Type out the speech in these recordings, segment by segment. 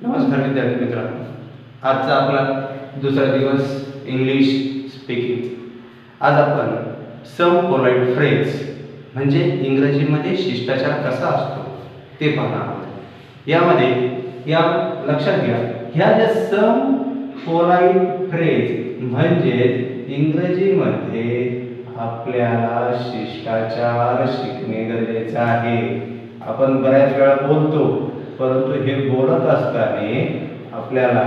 नमस्कार विद्यार्थी मित्रांनो, आजचा आपला दुसरा दिवस इंग्लिश स्पीकिंग. आज आपण सम पोलाइट फ्रेज म्हणजे इंग्रजीमध्ये शिष्टाचार कसा असतो ते पाहणार आहोत. यामध्ये लक्षात घ्या, ह्या ज्या सम पोलाइट फ्रेज म्हणजे इंग्रजीमध्ये आपल्याला शिष्टाचार शिकणे गरजेचे आहे. आपण बऱ्याच वेळा बोलतो, परंतु हे बोलत असताना आपल्याला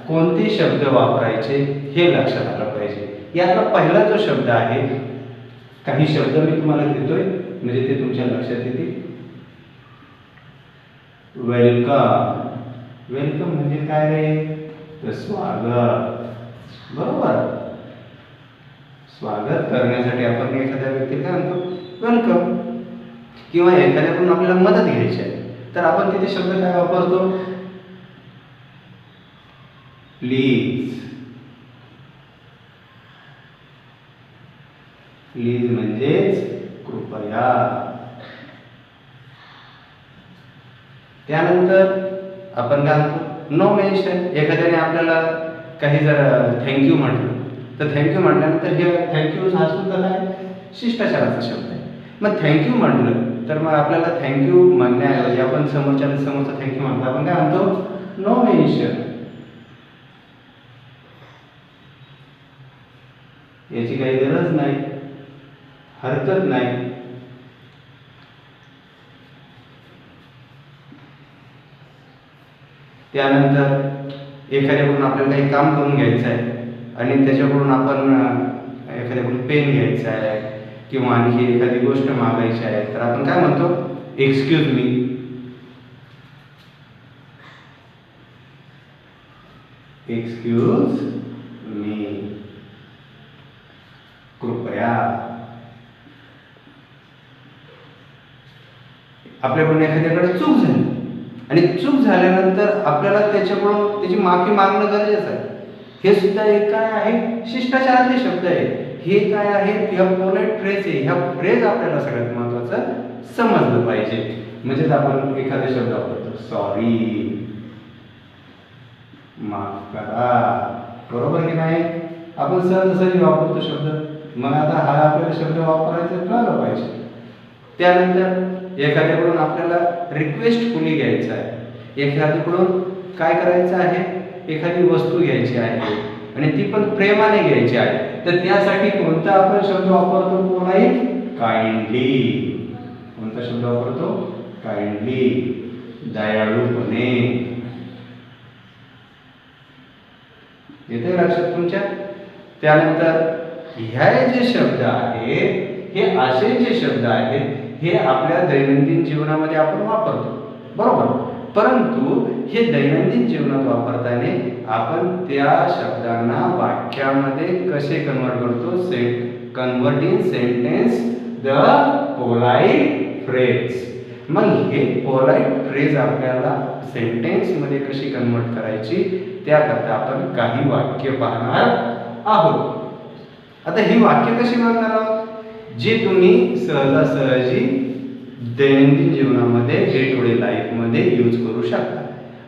कोणते शब्द वापरायचे हे लक्षात आलं पाहिजे. यातला पहिला जो शब्द आहे, काही शब्द मी तुम्हाला देतोय म्हणजे ते तुमच्या लक्षात येतील. वेलकम. वेलकम म्हणजे काय रे? तर स्वागत. बरोबर. स्वागत करण्यासाठी आपण एखाद्या व्यक्तीला काय म्हणतो? वेलकम. किंवा एखाद्याकडून आपल्याला मदत घ्यायची आहे तर आपण तिथे शब्द काय वापरतो? प्लीज. प्लीज म्हणजेच कृपया. त्यानंतर आपण काय म्हणतो? No mention. एखाद्याने आपल्याला काही जर थँक्यू म्हटलं तर थँक्यू म्हटल्यानंतर हे थँक्यू हा सुद्धा काय शिष्टाचाराचा शब्द आहे. मग थँक्यू म्हटलं तर मग आपल्याला थँक्यू म्हणण्याऐवजी आपण समोरचा थँक्यू म्हणतो, आपण काय म्हणतो? No mention. याची काही गरज नाही, हरकत नाही. त्यानंतर एखाद्याकडून आपल्याला काही काम करून घ्यायचं आहे आणि त्याच्याकडून आपण एखाद्याकडून पेन घ्यायचा आहे किंवा आणखी एखादी गोष्ट मागायची आहे तर आपण काय म्हणतो? Excuse me. Excuse me. कृपया. आपल्याकडून एखाद्याकडे चूक झाली आणि चूक झाल्यानंतर आपल्याला त्याच्याकडून त्याची माफी मागणं गरजेचं आहे. हे सुद्धा एक काय आहे? शिष्टाचाराचे शब्द आहे. हे काय आहे? ह्या पोलाइट फ्रेज आहे. ह्या फ्रेज आपल्याला सगळ्यात महत्त्वाचं समजलं पाहिजे. म्हणजेच आपण एखादा शब्द वापरतो, सॉरी, माफ करा. बरोबर की नाही? आपण सहज वापरतो शब्द. मग आता हा आपल्याला शब्द वापरायचा कळलं पाहिजे. त्यानंतर एखाद्याकडून आपल्याला रिक्वेस्टफुली घ्यायचं आहे. एखाद्याकडून काय करायचं आहे? एखादी वस्तू घ्यायची आहे आणि ती पण प्रेमाने घ्यायची आहे तर त्यासाठी कोणता आपण शब्द वापरतो? पोलाइट. काइंडली. कोणता शब्द वापरतो? काइंडली. दयाळूपणे. येते लक्षात तुमच्या? त्यानंतर ह्या जे शब्द आहेत हे असे जे शब्द आहेत हे आपल्या दैनंदिन जीवनामध्ये आपण वापरतो, बरोबर. परंतु हे दैनंदिन जीवनात वापरताना आपण त्या शब्दांना वाक्यामध्ये कसे कन्वर्ट करतो? Convert in sentence the polite phrase. मग हे पोलाइट फ्रेज आपल्याला सेंटेन्स मध्ये कशी कन्वर्ट करायची त्याकरता आपण काही वाक्य पाहणार आहोत. आता ही वाक्य कशी बघणार आहोत? जे तुम्ही सहजासहजी दैनंदिन जीवनामध्ये डे टू डे लाईफमध्ये यूज करू शकता.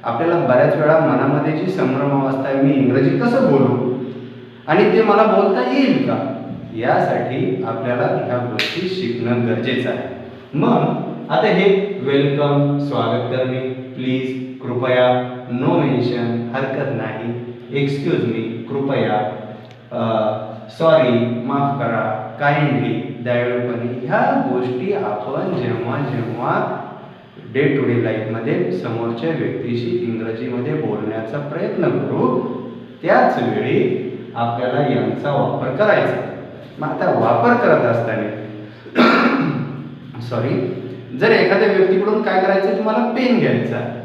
आपल्याला बऱ्याच वेळा मनामध्ये जी संभ्रम अवस्था आहे, मी इंग्रजी कसं बोलू आणि ते मला बोलता येईल का, यासाठी आपल्याला ह्या गोष्टी शिकणं गरजेचं आहे. मग आता हे वेलकम, स्वागत करणे, प्लीज, कृपया, नो मेन्शन, हरकत नाही, एक्सक्यूज मी, कृपया, सॉरी, माफ करा, काइंडली, दयाळूपणे, ह्या गोष्टी आपण जेव्हा जेव्हा डे टू डे लाईफमध्ये समोरच्या व्यक्तीशी इंग्रजीमध्ये बोलण्याचा प्रयत्न करू त्याच वेळी आपल्याला यांचा वापर करायचा. मग आता वापर करत असताना जर एखाद्या व्यक्तीकडून काय करायचं? तुम्हाला पेन घ्यायचा आहे.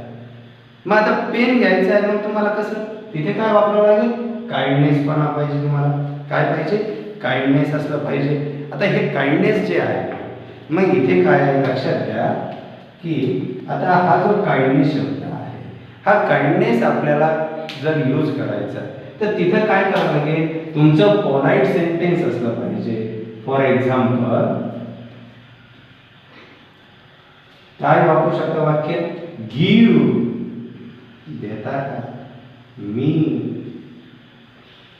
मग आता पेन घ्यायचा आहे, मग तुम्हाला कसं तिथे काय वापरावं लागेल? काइंडनेस पण पाहिजे. तुम्हाला काय पाहिजे? काइंडनेस असलं पाहिजे. आता हे काइंडनेस जे आहे, मग इथे काय आहे लक्षात घ्या की आता हा जो काइंडनेस शब्द आहे, हा काइंडनेस आपल्याला जर यूज करायचा तर तिथं काय करावं लागेल? तुमचं पोलाइट सेंटेन्स असलं पाहिजे. फॉर एक्झाम्पल काय वापरू शकता वाक्य? गिव्ह घेता का? Me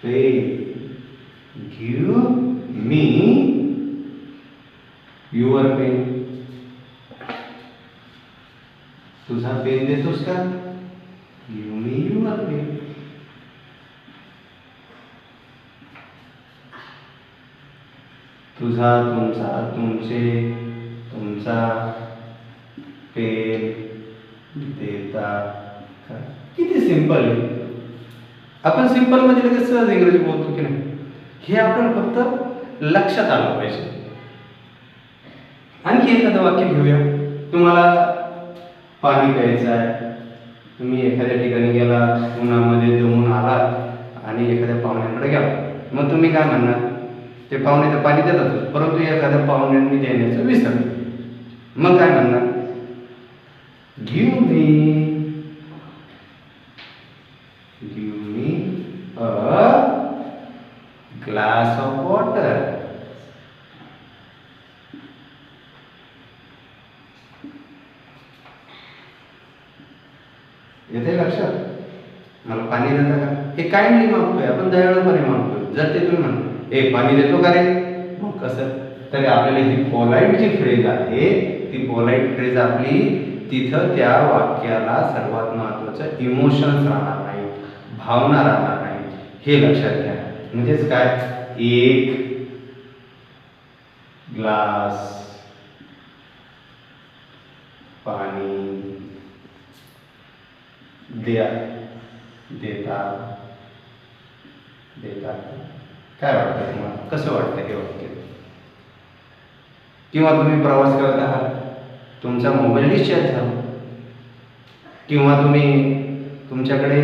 pen. Give me your pen. तुझा पेन देतोस का? Give me your pen. तुझा, तुमचा, तुमचे, तुमचा पेन देता का? किती सिंपल आहे. आपण सिंपल मध्ये लगेच सहज इंग्रजी बोलतो की नाही, हे आपण फक्त लक्षात आलं पाहिजे. आणखी एखादं वाक्य घेऊया. तुम्हाला पाणी प्यायचं आहे. तुम्ही एखाद्या ठिकाणी गेला, उन्हामध्ये दमून आलात आणि एखाद्या पाहुण्याकडे गेला. मग तुम्ही काय म्हणणार? ते पाहुणे तर पाणी देतातच, परंतु एखाद्या पाहुण्यांनी देण्याचं विसरलं. मग काय म्हणणार? Give me a glass of water. येते लक्षात? मला पाणी देता का? हे काइंडली मागतोय आपण, दयाळूपणे मागतोय. जर ते तुम्ही म्हणा ए पाणी देतो का रे, मग कसं? तर आपल्याला ही पोलाइट जी फ्रेज आहे, ती पोलाइट फ्रेज आपली तिथं त्या वाक्याला सर्वात महत्वाचं इमोशन्स राहणार नाही, भावना राहणार नाही, हे लक्षात घ्या. म्हणजेच काय? एक ग्लास पाणी देता. काय वाटतं तुम्हाला? कसं वाटतं हे वाक्य? किंवा तुम्ही प्रवास करत आहात, तुमचा मोबाईल डिस्चार्ज झाला, किंवा तुमच्याकडे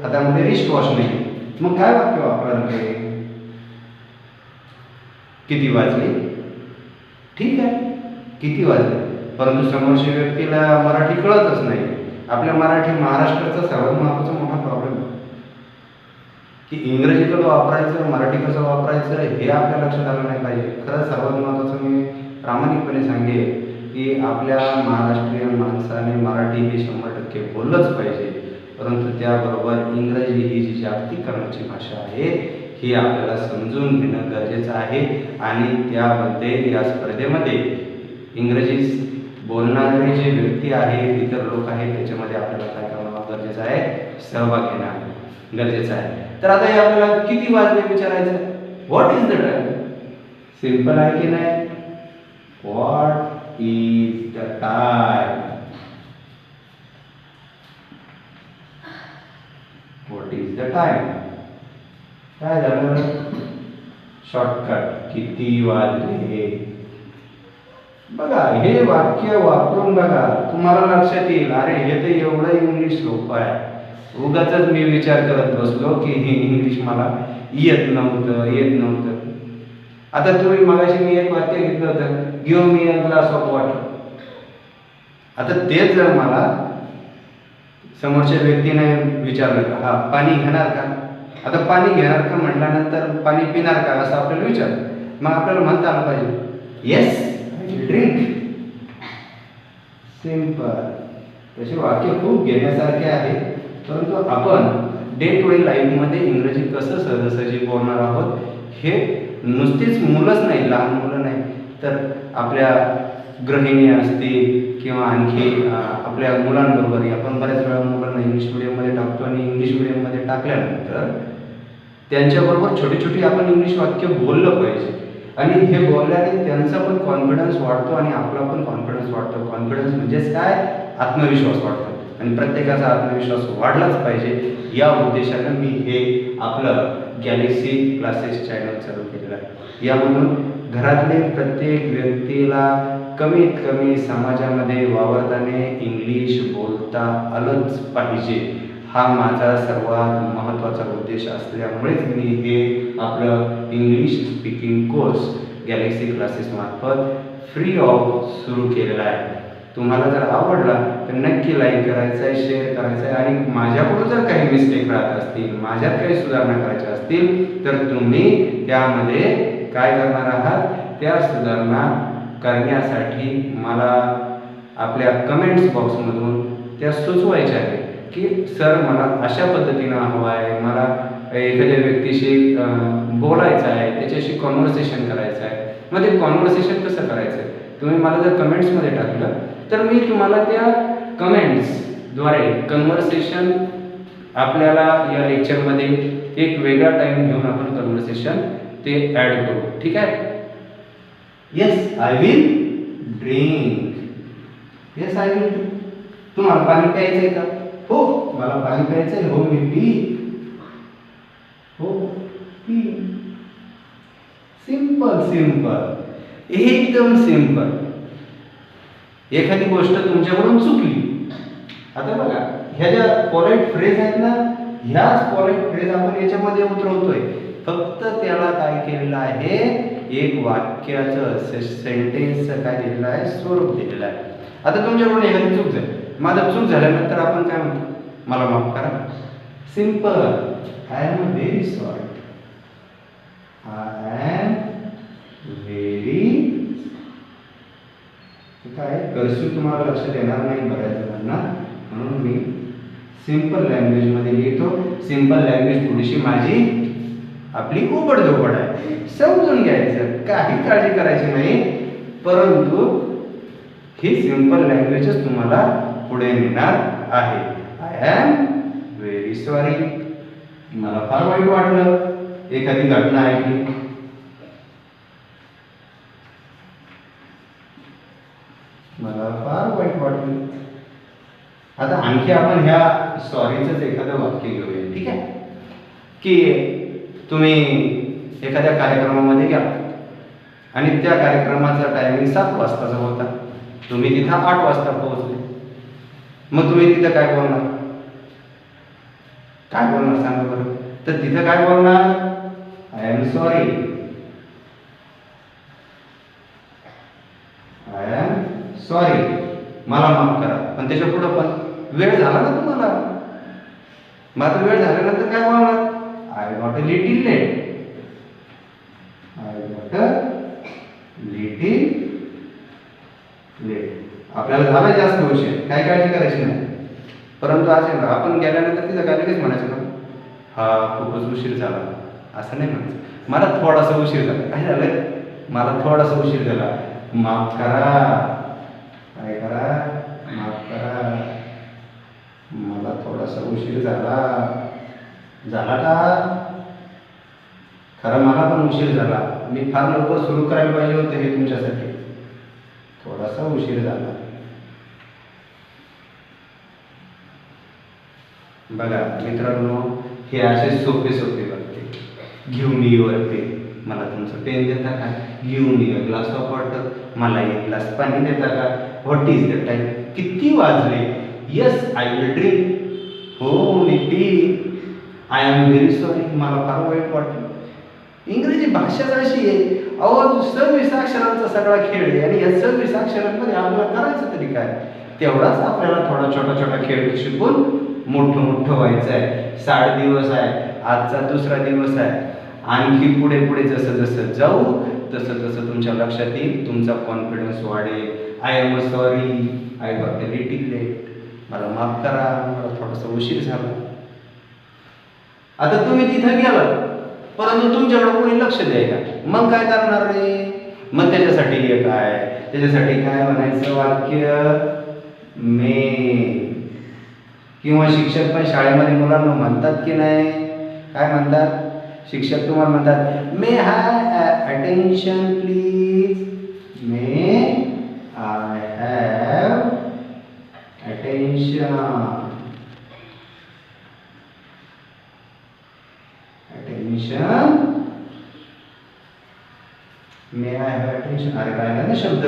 हातामध्ये रिस्ट वॉश नाही, मग काय वाक्य वापराल? किती वाजले? ठीक आहे, किती वाजले. परंतु समोरच्या व्यक्तीला मराठी कळतच नाही. आपल्या महाराष्ट्राचा सर्वात महत्वाचा मोठा प्रॉब्लेम आहे की इंग्रजी कसं वापरायचं, मराठी कसं वापरायचं हे आपल्या लक्षात आलं नाही पाहिजे. खरं सर्वात महत्त्वाचं मी प्रामाणिकपणे सांगेन की आपल्या महाराष्ट्रीयन माणसाने मराठी हे 100% बोललंच पाहिजे. परंतु त्याबरोबर इंग्रजी ही जी जागतिकीकरणाची भाषा आहे ही आपल्याला समजून घेणं गरजेचं आहे. आणि त्यामध्ये या स्पर्धेमध्ये इंग्रजी बोलणारे जे व्यक्ती आहेत, इतर लोक आहेत, त्याच्यामध्ये आपल्याला काय करणं गरजेचं आहे? सहभाग घेणं गरजेचं आहे. तर आता हे आपल्याला किती वाजले विचारायचं. What is the time? Simple आहे की नाही? What is the time? What is the time? काय झालं? शॉर्टकट. किती वाजले? बघा, हे वाक्य वापरून बघा, तुम्हाला लक्षात येईल अरे हे तर एवढं इंग्लिश सोपं आहे. उगाचच मी विचार करत बसलो की हे इंग्लिश मला येत नव्हतं. आता तुम्ही मगाशी मी एक वाक्य घेतलं होतं, give me a glass of water. आता तेच जर मला समोरच्या व्यक्तीने विचारलं का हा पाणी घेणार का, आता पाणी घेणार का म्हटल्यानंतर पाणी पिणार का असं आपल्याला विचार, मग आपल्याला म्हणता आलं पाहिजे येस ड्रिंक. सिंपल. तसे वाक्य खूप घेण्यासारखे आहे. परंतु आपण डे टू डे लाईफमध्ये इंग्रजी कसं सहजासहजी बोलणार आहोत हे नुसतीच मुलंच नाही, लहान मुलं नाही, तर आपल्या गृहिणी असतील किंवा आणखी आपल्या मुलांबरोबरही आपण बऱ्याच वेळा मुलांना इंग्लिश मिडियममध्ये टाकतो आणि इंग्लिश मिडियममध्ये टाकल्यानंतर त्यांच्याबरोबर छोटी छोटी आपण इंग्लिश वाक्य बोललं पाहिजे. आणि हे बोलल्याने त्यांचा पण कॉन्फिडन्स वाढतो आणि आपला पण कॉन्फिडन्स वाढतो. कॉन्फिडन्स म्हणजेच काय? आत्मविश्वास वाढतो. आणि प्रत्येकाचा आत्मविश्वास वाढलाच पाहिजे या उद्देशानं मी हे आपलं गॅलेक्सी क्लासेस चॅनल चालू केलेलं आहे. यामधून घरातले प्रत्येक व्यक्तीला कमीत कमी समाजामध्ये वावरताना इंग्लिश बोलता आलंच पाहिजे, हा माझा सर्वात महत्त्वाचा उद्देश असल्यामुळेच मी हे आपलं English speaking course Galaxy classes मार्फत फ्री ऑफ सुरू केलेला आहे. तुम्हाला जर आवडला तर नक्की लाईक करायचं आहे, शेअर करायचं आहे. आणि माझ्याकडून जर काही मिस्टेक राहत असतील, माझ्यात काही सुधारणा करायच्या असतील तर तुम्ही त्यामध्ये काय करणार आहात? त्या सुधारणा करण्यासाठी मला आपल्या कमेंट्स बॉक्समधून त्या सुचवायच्या आहेत. की सर मला अशा पद्धतीनं हवं आहे, मला एखाद्या व्यक्तीशी बोलायचं आहे, त्याच्याशी कॉन्व्हर्सेशन करायचं आहे. मग ते कॉन्व्हर्सेशन कसं करायचं आहे, तुम्ही मला जर कमेंट्समध्ये टाकलं तर मी तुम्हाला त्या कमेंट्सद्वारे कन्व्हर्सेशन आपल्याला या लेक्चरमध्ये एक वेगळा टाईम घेऊन आपण कन्व्हर्सेशन ते ॲड करू. ठीक आहे. Yes I will drink. Yes I will drink. तुम्हाला पाणी प्यायचं आहे का? हो मला पाणी प्यायचं आहे. हो मी पी. हो पी. सिंपल सिंपल, एकदम सिंपल. एखादी गोष्ट तुमच्याकडून चुकली, आता बघा ह्या ज्या पॉलाइट फ्रेज आहेत ना, ह्याच पॉलाइट फ्रेज आपण याच्यामध्ये उतरवतोय. फक्त त्याला काय केलेलं आहे, एक वाक्याचं सेंटेन्सचं काय दिलेलं आहे, स्वरूप दिलेलं आहे. आता तुमच्याकडून एखादी चूक झाली, माझं चूक झाल्यानंतर आपण काय म्हणतो, मला माफ करा. Simple, I am very sorry. I am very, काय कर्सिव तुम्हाला लक्षात येणार नाही बऱ्याच जणांना, म्हणून मी सिंपल लँग्वेज मध्ये लिहितो. सिंपल लँग्वेज थोडीशी माझी आपली उबडधोबड आहे, समजून घ्यायचं, काही काळजी करायची नाही. परंतु ही सिंपल लँग्वेजच तुम्हाला पुढे नेणार आहे. I am very sorry. मला फार वाईट वाटलं, एखादी घटना ऐकली, मला फार वाईट वाटलं. आता आणखी आपण ह्या सॉरीचंच एखादं वाक्य घेऊया. ठीक आहे. की तुम्ही एखाद्या कार्यक्रमामध्ये गेला आणि त्या कार्यक्रमाचा टायमिंग 7 वाजताचा होता, तुम्ही तिथं 8 वाजता पोहोचले. मग तुम्ही तिथं काय बोलणार, काय बोलणार सांगा बरं. तर तिथं काय बोलणार, I am sorry. I am sorry, मला माफ करा. पण त्याच्या पुढं पण वेळ झाला ना तुम्हाला, मग आता वेळ झाल्यानंतर काय बोलणार, I got a little late. I got a little late. आपल्याला झाला जास्त उशीर, काय काळजी करायची नाही. परंतु आज आपण गेल्यानंतर तिथं काय लगेच म्हणायचं ना, हा खूपच उशीर झाला, असं नाही म्हणायचं. मला थोडासा उशीर झाला. काय झालं, मला थोडासा उशीर झाला, माफ करा. काय करा, माफ करा. मला थोडासा उशीर झाला. झाला का? खरं मला पण उशीर झाला, मी फार लवकर सुरू करायला पाहिजे होतं हे तुमच्यासाठी, थोडासा उशीर झाला. बघा मित्रांनो, हे असे सोपे सोपे वाक्य. घेऊन युअर पेन. मला तुमचं पेन देता का? घेऊन युअर ग्लास ऑफ वॉटर. मला एक ग्लास पाणी देता का? What is the time? किती वाजले? Yes I will drink. हो मी पी. I am very sorry. मला फार वाईट वाटलं. इंग्रजी भाषाच अशी आहे, अहो 26 अक्षरांचा सगळा खेळ आहे आणि या 26 अक्षरांमध्ये आपल्याला करायचं तरी काय. तेवढाच आपल्याला थोडा छोटा छोटा खेळ शिकून मोठं मोठं व्हायचं आहे. 60 दिवस आहे, आजचा दुसरा दिवस आहे. आणखी पुढे पुढे जसं जसं जाऊ तसं तसं तुमच्या लक्षात येईल, तुमचा कॉन्फिडन्स वाढेल. I am sorry, I got a little late. मला माफ करा, मला थोडासा उशीर झाला. आता तुम्ही तिथं गेलात, परंतु तुमच्याकडे कोणी लक्ष द्यायला, मग काय करणार रे? मग त्याच्यासाठी काय म्हणायचं वाक्य, मे. किंवा शिक्षक पण शाळेमध्ये मुलांना म्हणतात की नाही, काय म्हणतात शिक्षक, तुम्हाला म्हणतात may I attention please. May I have attention. Attention, may I have attention. अरे राहिला ना शब्द,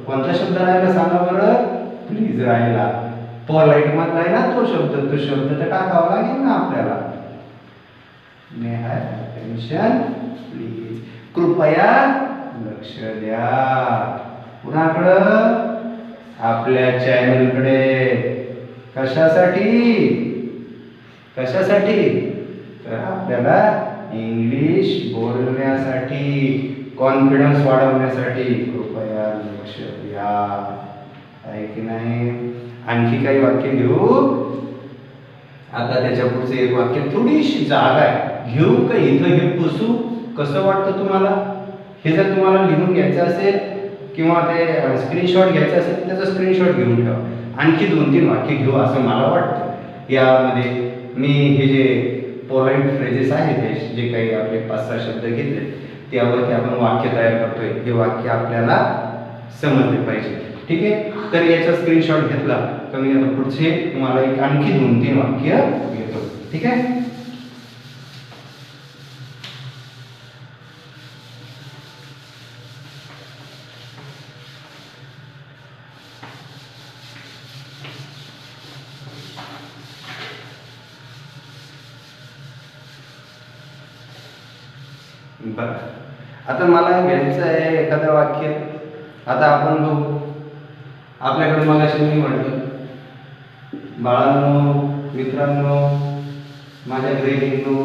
कोणता शब्द राहिला सांगा बरं? प्लीज राहिला. पॉलाइट मधला आहे ना तो शब्द तर टाकावा लागेल ना आपल्याला. May have attention please. कृपया लक्ष द्या. कुणाकडं? आपल्या चॅनलकडे. कशासाठी? तर आपल्याला इंग्लिश बोलण्यासाठी, कॉन्फिडन्स वाढवण्यासाठी. कृपया लक्ष द्या. आहे की नाही? आणखी काही वाक्य घेऊ? आता त्याच्या पुढचं एक वाक्य, थोडीशी जागा आहे, घेऊ का इथं हे पुसू, कसं वाटतं तुम्हाला? हे जर तुम्हाला लिहून घ्यायचं असेल किंवा ते स्क्रीनशॉट घ्यायचं असेल त्याचा स्क्रीनशॉट घेऊन ठेवा. आणखी 2-3 वाक्य घेऊ असं मला वाटतं. यामध्ये मी हे जे पोलाइट फ्रेजेस आहेत, जे काही आपले 5-6 शब्द घेतले त्यावरती आपण वाक्य तयार करतोय. हे वाक्य आपल्याला समजले पाहिजे. ठीक आहे, तर याचा स्क्रीनशॉट घेतला तर मी आता पुढचे तुम्हाला एक आणखी 2-3 वाक्य घेतो. ठीक आहे, बरं. आता मला घ्यायचं आहे एखादं वाक्य. आता आपण बघू. आपल्याकडे मगाशी मी म्हटलं, बाळांनो, मित्रांनो, माझ्या गृहिणींनो,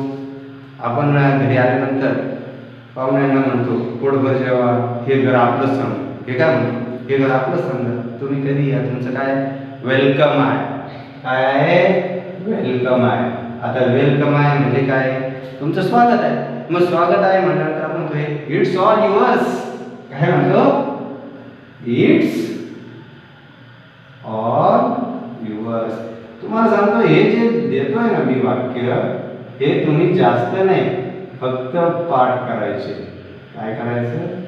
आपण घरी आल्यानंतर पाहुण्यांना म्हणतो पोटभर जेवा, हे घर आपलंच समजा. हे काय म्हणतो? हे घर आपलंच समजा. तुम्ही कधी या, तुमचं काय वेलकम आहे. काय आहे? वेलकम आहे. आता वेलकम आहे म्हणजे काय? तुमचं स्वागत आहे. मग स्वागत आहे म्हटल्यानंतर आपण म्हणतो इट्स ऑल युअर्स. काय म्हणतो? It's all yours. तुम्हाला सांगतो, हे जे देतोय ना मी वाक्य, हे तुम्ही जास्त नाही, फक्त पाठ करायचे. काय करायचं?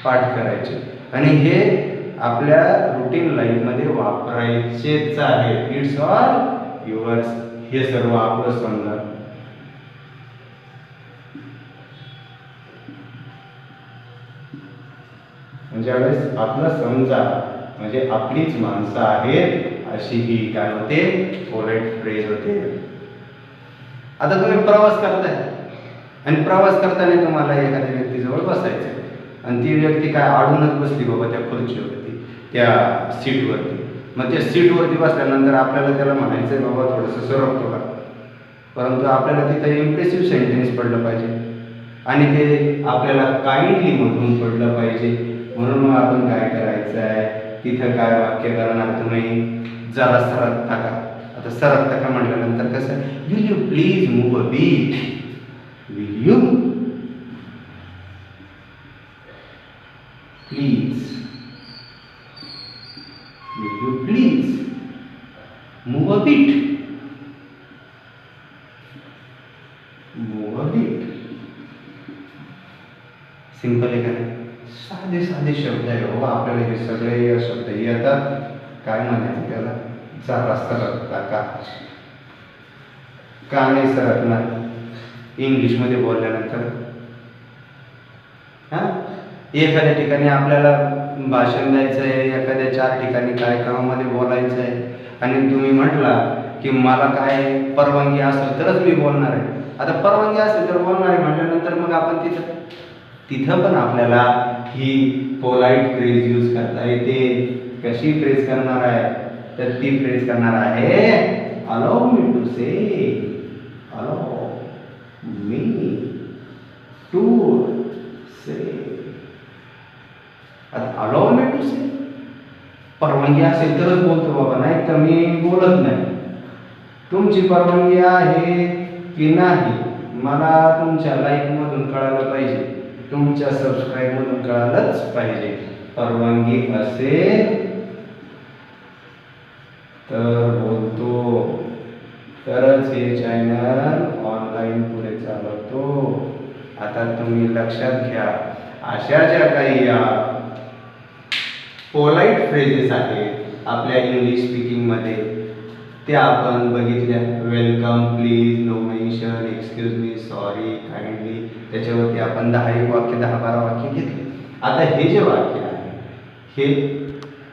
पाठ करायचे. आणि हे आपल्या रुटीन लाईफमध्ये वापरायचेच आहे. इट्स ऑल युअर्स, हे सर्व आपलं समजा. ज्यावेळेस आपलं समजा म्हणजे आपलीच माणसं आहेत अशी ही काय होते? पोलाइट फ्रेज होते. आता तुम्ही प्रवास करताय आणि प्रवास करताना तुम्हाला एखाद्या व्यक्तीजवळ बसायचं आहे आणि ती व्यक्ती काय आडूनच बसली बाबा त्या खुर्चीवरती, त्या सीटवरती. मग त्या सीटवरती बसल्यानंतर आपल्याला त्याला म्हणायचं आहे बाबा थोडंसं सरकतो का, परंतु आपल्याला तिथं इम्प्रेसिव्ह सेंटेन्स पडलं पाहिजे आणि ते आपल्याला काइंडली मधून पडलं पाहिजे. म्हणून मग आपण काय करायचं आहे, तिथं काय वाक्य करणार तुम्ही? जरा सरकता का. आता सरकता का म्हटल्यानंतर कसं, will you please move a bit. Will you please, will you please move a bit. Move a bit. Simple आहे का? साधे साधे शब्द आहे हो. आपल्याला हे सगळे शब्द येतात. काय म्हणायचं त्याला? जरा सरकता का. का नाही सरकणार इंग्लिशमध्ये बोलल्यानंतर? हां, एखाद्या ठिकाणी आपल्याला भाषण द्यायचं आहे, एखाद्या 4 ठिकाणी कार्यक्रमामध्ये बोलायचं आहे आणि तुम्ही म्हटला की मला काय परवानगी असेल तरच मी बोलणार आहे. आता परवानगी असेल तर बोलणार आहे म्हटल्यानंतर मग आपण तिथं पण आपल्याला ही पोलाइट फ्रेज यूज करता येते. कशी फ्रेज करणार आहे? तर ती फ्रेज करणार आहे, allow me to say, allow me to say. आता अलाउ मी टू से, परवानगी असेल तरच बोलतो बाबा, नाही तर मी बोलत नाही. तुमची परवानगी आहे की नाही मला तुमच्या लाईफमधून कळालं पाहिजे, तुमच्या सबस्क्राईबमधून कळालंच पाहिजे. परवानगी असेल तर बोलतो, तरच हे चॅनल ऑनलाईन पुढे चालवतो. आता तुम्ही लक्षात घ्या, अशा ज्या काही या पोलाइट फ्रेजेस आहेत आपल्या इंग्लिश स्पीकिंगमध्ये, त्या आपण बघितल्या. Welcome, please, no mention, excuse me, sorry, kindly. त्याच्यावरती आपण 10-1 वाक्य, 10-12 वाक्य घेतले. आता हे जे वाक्य आहे हे